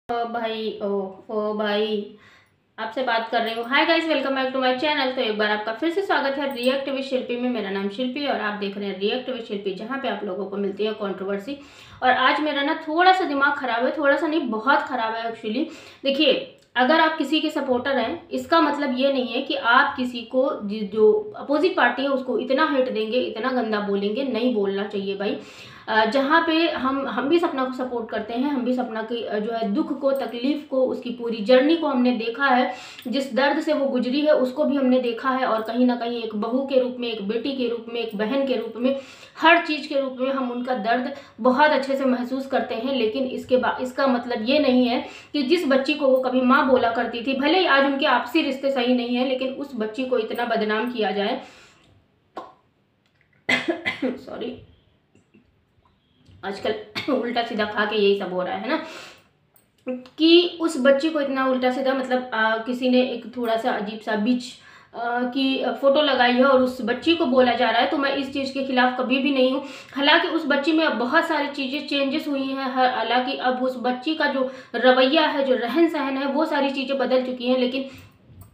ओ भाई ओ भाई, आपसे बात कर रही हूँ। Hi guys, welcome back to my channel. तो एक बार आपका फिर से स्वागत है रिएक्ट विद शिल्पी में। मेरा नाम शिल्पी और आप देख रहे हैं रिएक्ट विद शिल्पी, जहाँ पे आप लोगों को मिलती है कंट्रोवर्सी। और आज मेरा ना थोड़ा सा दिमाग खराब है, थोड़ा सा नहीं बहुत खराब है एक्चुअली। देखिए, अगर आप किसी के सपोर्टर हैं, इसका मतलब ये नहीं है कि आप किसी को जो अपोजिट पार्टी है उसको इतना हेट देंगे, इतना गंदा बोलेंगे। नहीं बोलना चाहिए भाई। जहाँ पे हम भी सपना को सपोर्ट करते हैं, हम भी सपना की जो है दुख को, तकलीफ को, उसकी पूरी जर्नी को हमने देखा है। जिस दर्द से वो गुजरी है उसको भी हमने देखा है। और कहीं ना कहीं एक बहू के रूप में, एक बेटी के रूप में, एक बहन के रूप में, हर चीज़ के रूप में हम उनका दर्द बहुत अच्छे से महसूस करते हैं। लेकिन इसका मतलब ये नहीं है कि जिस बच्ची को वो कभी माँ बोला करती थी, भले ही आज उनके आपसी रिश्ते सही नहीं है, लेकिन उस बच्ची को इतना बदनाम किया जाए सॉरी, आजकल उल्टा सीधा खा के यही सब हो रहा है ना, कि उस बच्ची को इतना उल्टा सीधा मतलब किसी ने एक थोड़ा सा अजीब सा बीच की फोटो लगाई है और उस बच्ची को बोला जा रहा है। तो मैं इस चीज़ के खिलाफ कभी भी नहीं हूँ। हालांकि उस बच्ची में अब बहुत सारी चीज़ें चेंजेस हुई हैं। हालांकि अब उस बच्ची का जो रवैया है, जो रहन सहन है, वो सारी चीज़ें बदल चुकी हैं। लेकिन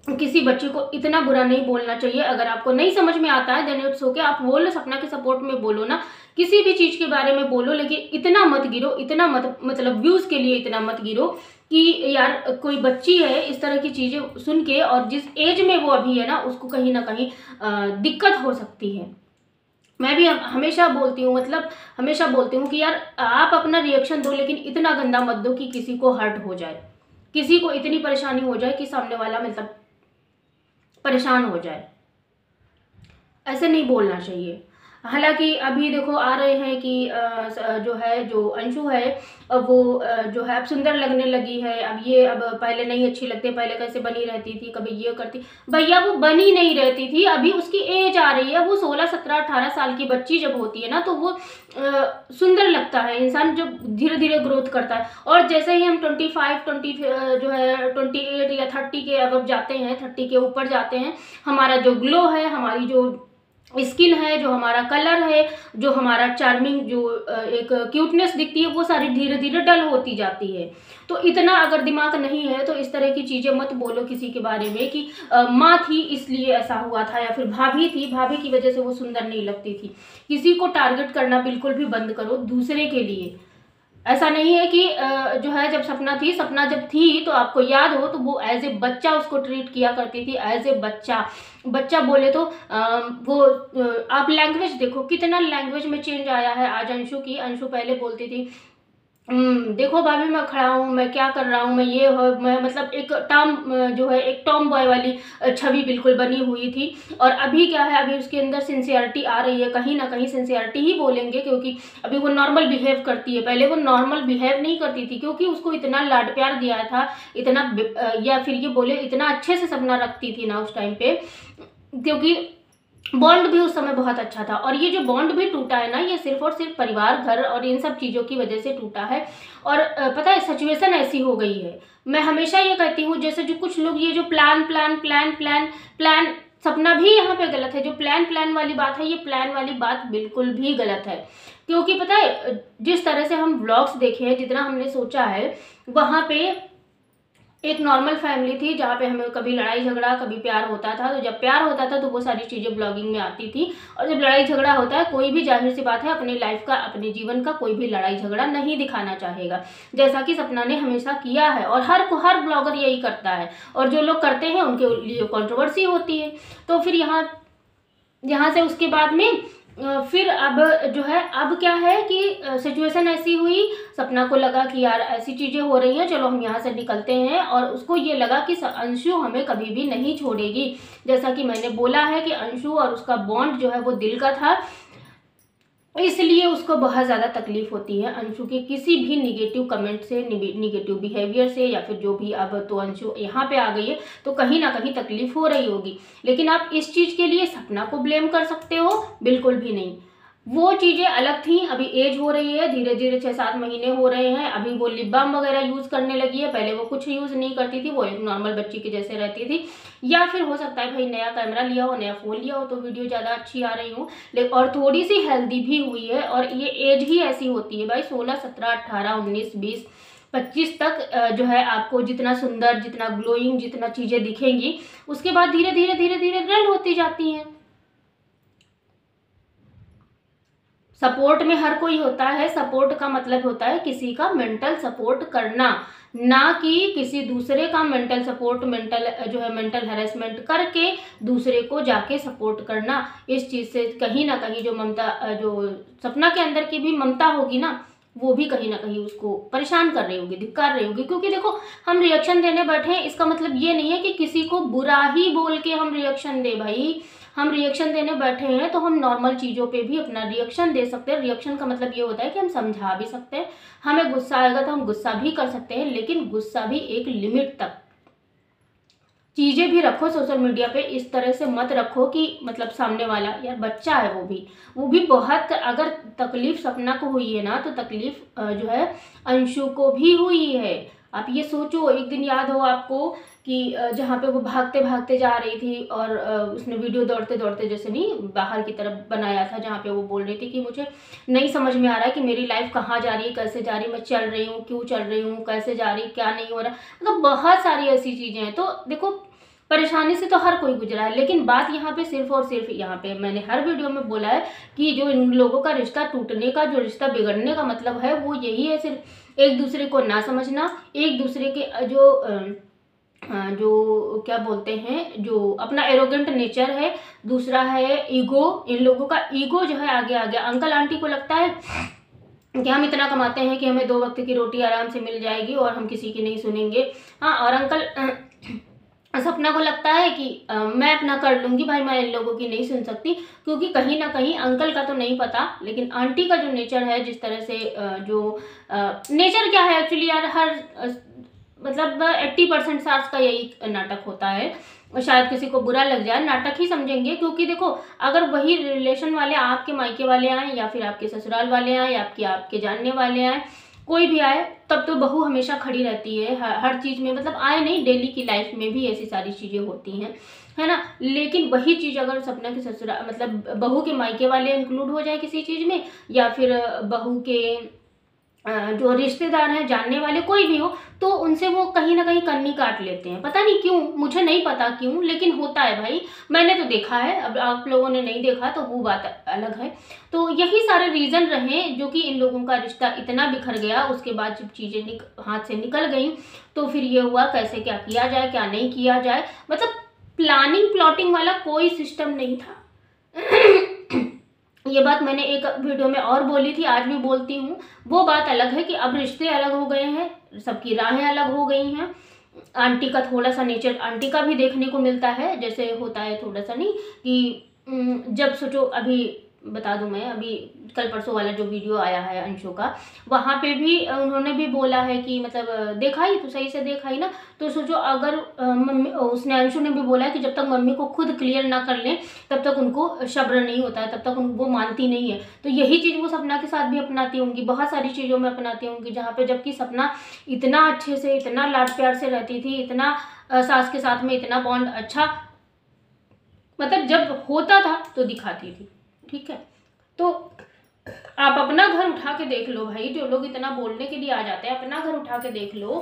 किसी बच्चे को इतना बुरा नहीं बोलना चाहिए। अगर आपको नहीं समझ में आता है देन इट्स ओके, आप बोलो, सपना के सपोर्ट में बोलो ना, किसी भी चीज के बारे में बोलो, लेकिन इतना मत गिरो, इतना मत मतलब व्यूज के लिए इतना मत गिरो कि यार कोई बच्ची है इस तरह की चीजें सुन के, और जिस एज में वो अभी है ना, उसको कहीं ना कहीं दिक्कत हो सकती है। मैं भी हमेशा बोलती हूँ, मतलब हमेशा बोलती हूँ कि यार आप अपना रिएक्शन दो, लेकिन इतना गंदा मत दो कि किसी को हर्ट हो जाए, किसी को इतनी परेशानी हो जाए कि सामने वाला मतलब परेशान हो जाए। ऐसे नहीं बोलना चाहिए। हालांकि अभी देखो आ रहे हैं कि जो है, जो अंशु है, वो जो है अब सुंदर लगने लगी है। अब ये अब पहले नहीं अच्छी लगती, पहले कैसे बनी रहती थी, कभी ये करती। भैया वो बनी नहीं रहती थी, अभी उसकी एज आ रही है। वो 16 17 18 साल की बच्ची जब होती है ना, तो वो सुंदर लगता है इंसान जब धीरे धीरे ग्रोथ करता है। और जैसे ही हम 25 20 जो है 28 या 30 के अब जाते हैं, 30 के ऊपर जाते हैं, हमारा जो ग्लो है, हमारी जो स्किन है, जो हमारा कलर है, जो हमारा चार्मिंग, जो एक क्यूटनेस दिखती है, वो सारी धीरे धीरे डल होती जाती है। तो इतना अगर दिमाग नहीं है तो इस तरह की चीजें मत बोलो किसी के बारे में कि माँ थी इसलिए ऐसा हुआ था, या फिर भाभी थी, भाभी की वजह से वो सुंदर नहीं लगती थी। किसी को टारगेट करना बिल्कुल भी बंद करो दूसरे के लिए। ऐसा नहीं है कि जो है जब सपना थी, सपना जब थी तो आपको याद हो तो वो एज ए बच्चा उसको ट्रीट किया करती थी, एज ए बच्चा। बच्चा बोले तो वो आप लैंग्वेज देखो, कितना लैंग्वेज में चेंज आया है आज अंशु की। अंशु पहले बोलती थी देखो भाभी मैं खड़ा हूँ, मैं क्या कर रहा हूँ, मैं ये हो, मैं मतलब एक टॉम जो है, एक टॉम बॉय वाली छवि बिल्कुल बनी हुई थी। और अभी क्या है, अभी उसके अंदर सिंसियरिटी आ रही है, कहीं ना कहीं सिंसियरिटी ही बोलेंगे, क्योंकि अभी वो नॉर्मल बिहेव करती है। पहले वो नॉर्मल बिहेव नहीं करती थी, क्योंकि उसको इतना लाड प्यार दिया था, इतना या फिर ये बोले इतना अच्छे से सपना रखती थी ना उस टाइम पे, क्योंकि बॉन्ड भी उस समय बहुत अच्छा था। और ये जो बॉन्ड भी टूटा है ना, ये सिर्फ और सिर्फ परिवार, घर और इन सब चीज़ों की वजह से टूटा है। और पता है सिचुएशन ऐसी हो गई है। मैं हमेशा ये कहती हूँ, जैसे जो कुछ लोग ये जो plan plan plan plan plan, सपना भी यहाँ पे गलत है। जो प्लान प्लान वाली बात है, ये प्लान वाली बात बिल्कुल भी गलत है। क्योंकि पता है जिस तरह से हम व्लॉग्स देखे हैं, जितना हमने सोचा है, वहाँ पे एक नॉर्मल फैमिली थी जहाँ पे हमें कभी लड़ाई झगड़ा, कभी प्यार होता था। तो जब प्यार होता था तो वो सारी चीज़ें ब्लॉगिंग में आती थी, और जब लड़ाई झगड़ा होता है, कोई भी जाहिर सी बात है अपनी लाइफ का, अपने जीवन का कोई भी लड़ाई झगड़ा नहीं दिखाना चाहेगा, जैसा कि सपना ने हमेशा किया है। और हर ब्लॉगर यही करता है, और जो लोग करते हैं उनके लिए कंट्रोवर्सी होती है। तो फिर यहाँ से उसके बाद में फिर अब जो है, अब क्या है कि सिचुएशन ऐसी हुई, सपना को लगा कि यार ऐसी चीज़ें हो रही हैं, चलो हम यहाँ से निकलते हैं। और उसको ये लगा कि अंशु हमें कभी भी नहीं छोड़ेगी। जैसा कि मैंने बोला है कि अंशु और उसका बॉन्ड जो है वो दिल का था, इसलिए उसको बहुत ज़्यादा तकलीफ होती है अंशु के किसी भी निगेटिव कमेंट से, निगेटिव बिहेवियर से, या फिर जो भी। अब तो अंशु यहाँ पे आ गई है तो कहीं ना कहीं तकलीफ हो रही होगी, लेकिन आप इस चीज़ के लिए सपना को ब्लेम कर सकते हो? बिल्कुल भी नहीं। वो चीज़ें अलग थी। अभी एज हो रही है, धीरे धीरे 6 7 महीने हो रहे हैं, अभी वो लिप बाम वगैरह यूज़ करने लगी है। पहले वो कुछ यूज़ नहीं करती थी, वो एक नॉर्मल बच्ची के जैसे रहती थी। या फिर हो सकता है भाई नया कैमरा लिया हो, नया फ़ोन लिया हो, तो वीडियो ज़्यादा अच्छी आ रही हो, लेकिन और थोड़ी सी हेल्दी भी हुई है। और ये एज ही ऐसी होती है भाई, 16 17 18 19 20, 25 तक जो है आपको जितना सुंदर, जितना ग्लोइंग, जितना चीज़ें दिखेंगी, उसके बाद धीरे धीरे धीरे धीरे डल होती जाती हैं। सपोर्ट में हर कोई होता है। सपोर्ट का मतलब होता है किसी का मेंटल सपोर्ट करना, ना कि किसी दूसरे का मेंटल सपोर्ट, मेंटल हैरेसमेंट करके दूसरे को जाके सपोर्ट करना। इस चीज़ से कहीं ना कहीं जो सपना के अंदर की भी ममता होगी ना, वो भी कहीं ना कहीं उसको परेशान कर रही होगी, धिक्कार रही होगी। क्योंकि देखो, हम रिएक्शन देने बैठे हैं, इसका मतलब ये नहीं है कि किसी को बुरा ही बोल के हम रिएक्शन दे। भाई, हम रिएक्शन देने बैठे हैं तो हम नॉर्मल चीज़ों पे भी अपना रिएक्शन दे सकते हैं। रिएक्शन का मतलब ये होता है कि हम समझा भी सकते हैं, हमें गुस्सा आएगा तो हम गुस्सा भी कर सकते हैं, लेकिन गुस्सा भी एक लिमिट तक। चीज़ें भी रखो सोशल मीडिया पे, इस तरह से मत रखो कि मतलब सामने वाला, यार बच्चा है वो भी बहुत, अगर तकलीफ सपना को हुई है ना, तो तकलीफ जो है अंशु को भी हुई है। आप ये सोचो, एक दिन याद हो आपको कि जहाँ पे वो भागते भागते जा रही थी और उसने वीडियो दौड़ते दौड़ते, जैसे नहीं बाहर की तरफ बनाया था, जहाँ पे वो बोल रही थी कि मुझे नहीं समझ में आ रहा है कि मेरी लाइफ कहाँ जा रही है, कैसे जा रही है, मैं चल रही हूँ, क्यों चल रही हूँ, कैसे जा रही, क्या नहीं हो रहा। मतलब बहुत सारी ऐसी चीज़ें हैं। तो देखो, परेशानी से तो हर कोई गुजरा है, लेकिन बात यहाँ पे सिर्फ और सिर्फ, यहाँ पे मैंने हर वीडियो में बोला है कि जो इन लोगों का रिश्ता टूटने का, जो रिश्ता बिगड़ने का मतलब है, वो यही है, सिर्फ एक दूसरे को ना समझना, एक दूसरे के जो क्या बोलते हैं, जो अपना एरोगेंट नेचर है, दूसरा है ईगो। इन लोगों का ईगो जो है आगे आ गया। अंकल आंटी को लगता है कि हम इतना कमाते हैं कि हमें 2 वक्त की रोटी आराम से मिल जाएगी और हम किसी की नहीं सुनेंगे। हाँ, और अंकल सपना को लगता है कि मैं अपना कर लूँगी भाई, मैं इन लोगों की नहीं सुन सकती। क्योंकि कहीं ना कहीं अंकल का तो नहीं पता, लेकिन आंटी का जो नेचर है, जिस तरह से नेचर क्या है एक्चुअली यार, हर मतलब 80% सास का यही नाटक होता है। शायद किसी को बुरा लग जाए, नाटक ही समझेंगे। क्योंकि देखो, अगर वही रिलेशन वाले आपके मायके वाले आए, या फिर आपके ससुराल वाले आए, या आपके जानने वाले आए, कोई भी आए, तब तो बहू हमेशा खड़ी रहती है हर चीज़ में। मतलब आए नहीं, डेली की लाइफ में भी ऐसी सारी चीज़ें होती हैं, है ना। लेकिन वही चीज़ अगर सपना के ससुराल, मतलब बहू के मायके वाले इंक्लूड हो जाए किसी चीज़ में, या फिर बहू के जो रिश्तेदार हैं, जानने वाले कोई भी हो, तो उनसे वो कहीं ना कहीं कन्नी काट लेते हैं। पता नहीं क्यों, मुझे नहीं पता क्यों, लेकिन होता है भाई, मैंने तो देखा है। अब आप लोगों ने नहीं देखा तो वो बात अलग है। तो यही सारे रीज़न रहे जो कि इन लोगों का रिश्ता इतना बिखर गया। उसके बाद जब चीज़ें हाथ से निकल गई, तो फिर ये हुआ कैसे क्या किया जाए, क्या नहीं किया जाए। मतलब प्लानिंग प्लॉटिंग वाला कोई सिस्टम नहीं था। ये बात मैंने एक वीडियो में और बोली थी, आज भी बोलती हूँ। वो बात अलग है कि अब रिश्ते अलग हो गए हैं, सबकी राहें अलग हो गई हैं। आंटी का थोड़ा सा नेचर आंटी का भी देखने को मिलता है, जैसे होता है थोड़ा सा, नहीं कि जब सोचो, अभी बता दूं मैं, अभी कल परसों वाला जो वीडियो आया है अंशु का, वहाँ पे भी उन्होंने भी बोला है कि मतलब देखा ही तो, सही से देखा ही ना। तो सोचो, अगर मम्मी, उसने अंशु ने भी बोला है कि जब तक मम्मी को खुद क्लियर ना कर लें, तब तक उनको सब्र नहीं होता है, तब तक वो मानती नहीं है। तो यही चीज़ वो सपना के साथ भी अपनाती होंगी, बहुत सारी चीज़ों में अपनाती होंगी, जहाँ पे जबकि सपना इतना अच्छे से, इतना लाड प्यार से रहती थी, इतना सास के साथ में इतना बॉन्ड अच्छा, मतलब जब होता था तो दिखाती थी। ठीक है, तो आप अपना घर उठा के देख लो भाई, जो लोग इतना बोलने के लिए आ जाते हैं, अपना घर उठा के देख लो।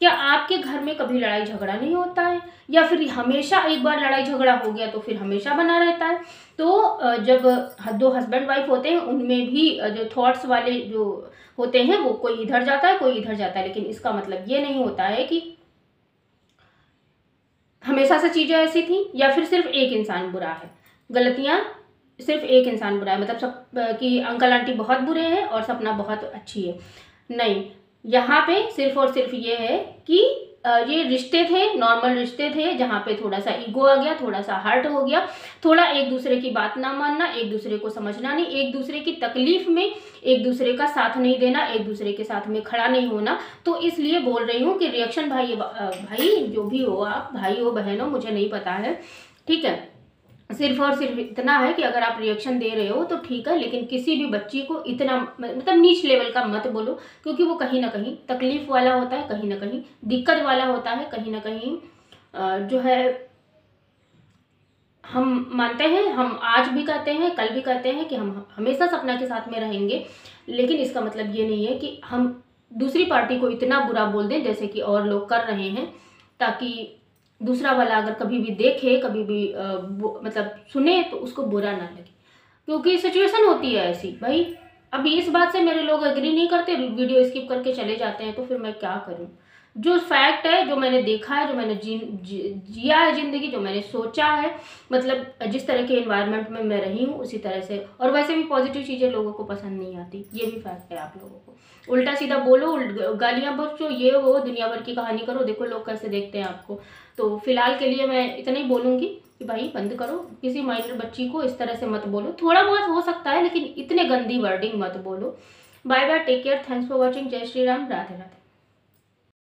क्या आपके घर में कभी लड़ाई झगड़ा नहीं होता है? या फिर हमेशा एक बार लड़ाई झगड़ा हो गया तो फिर हमेशा बना रहता है? तो जब 2 हस्बैंड वाइफ होते हैं, उनमें भी जो थॉट्स वाले जो होते हैं, वो कोई इधर जाता है, कोई इधर जाता है। लेकिन इसका मतलब ये नहीं होता है कि हमेशा से चीज़ें ऐसी थी, या फिर सिर्फ एक इंसान बुरा है। गलतियाँ सिर्फ एक इंसान बुरा है, मतलब सब कि अंकल आंटी बहुत बुरे हैं और सपना बहुत अच्छी है, नहीं। यहाँ पे सिर्फ और सिर्फ ये है कि ये रिश्ते थे, नॉर्मल रिश्ते थे, जहाँ पे थोड़ा सा ईगो आ गया, थोड़ा सा हर्ट हो गया, थोड़ा एक दूसरे की बात ना मानना, एक दूसरे को समझना नहीं, एक दूसरे की तकलीफ में एक दूसरे का साथ नहीं देना, एक दूसरे के साथ में खड़ा नहीं होना। तो इसलिए बोल रही हूँ कि रिएक्शन भाई जो भी हो, आप भाई हो बहन हो, मुझे नहीं पता है, ठीक है। सिर्फ और सिर्फ इतना है कि अगर आप रिएक्शन दे रहे हो तो ठीक है, लेकिन किसी भी बच्ची को इतना मतलब नीच लेवल का मत बोलो, क्योंकि वो कहीं ना कहीं तकलीफ वाला होता है, कहीं ना कहीं दिक्कत वाला होता है, कहीं ना कहीं जो है, हम मानते हैं, हम आज भी कहते हैं, कल भी कहते हैं कि हम हमेशा सपना के साथ में रहेंगे। लेकिन इसका मतलब ये नहीं है कि हम दूसरी पार्टी को इतना बुरा बोल दें जैसे कि और लोग कर रहे हैं, ताकि दूसरा वाला अगर कभी भी देखे, कभी भी मतलब सुने तो उसको बुरा ना लगे, क्योंकि सिचुएशन होती है ऐसी भाई। अभी इस बात से मेरे लोग एग्री नहीं करते, वीडियो स्किप करके चले जाते हैं, तो फिर मैं क्या करूं। जो फैक्ट है, जो मैंने देखा है, जो मैंने जिया है ज़िंदगी, जो मैंने सोचा है, मतलब जिस तरह के एनवायरनमेंट में मैं रही हूँ उसी तरह से। और वैसे भी पॉजिटिव चीज़ें लोगों को पसंद नहीं आती, ये भी फैक्ट है। आप लोगों को उल्टा सीधा बोलो, गालियाँ बख्शो, ये वो दुनिया भर की कहानी करो, देखो लोग कैसे देखते हैं आपको। तो फिलहाल के लिए मैं इतना ही बोलूँगी कि भाई बंद करो, किसी माइनर बच्ची को इस तरह से मत बोलो। थोड़ा बहुत हो सकता है लेकिन इतने गंदी वर्डिंग मत बोलो। Bye bye, take care, thanks for watching, जय श्री राम, राधे राधे।